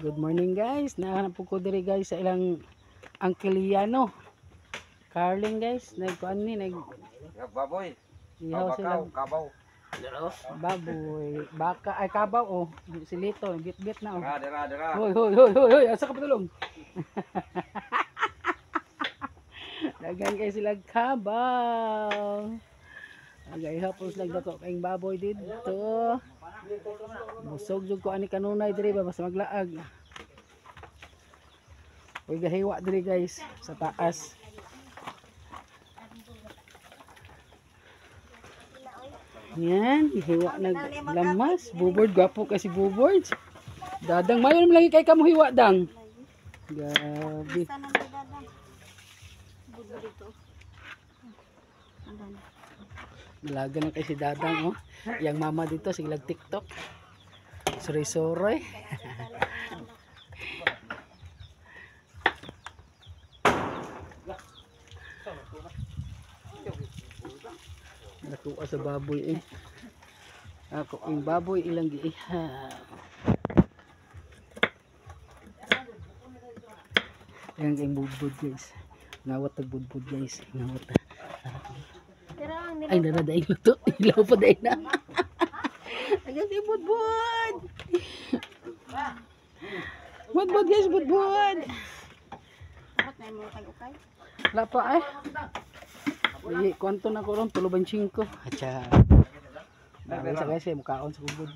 Good morning guys. Nahanap ko diri guys sa ilang Angkiliano. Carling guys, nagkuan ni baboy. ihaw sila. Kabaw. Baboy, baka ay kabaw oh. Silito, git-git na oh. Dira. Hoy, asa ka patulong? Dagan kay sila kabaw. Agay hapos nagdako kay baboy dito. Busog jud ko ani kanunay diri ba basta maglaag. Uy gahiwa diri guys sa taas. Yan, hiwa naglamas. Bubord, gwapo kasi bubord. Dadang, mayon mo lagi kay kamo hiwa dang. Gabi. Nalaga na kay si Dadang, oh. Yang mama dito, silag TikTok. Suray-suray. Nakuha sa baboy eh. Ako yung baboy ilang giihaw. Ayan kayong budbud guys. Ngawat ang budbud guys. Ngawat na. Ay naradaing na to. Ilaw pa dahin na. Ayan si budbud. Budbud guys, budbud. Wala pa eh. Kuwanto na ko ron, 3.5. Atsa. Dami sa guys, mukhaon sa kubod.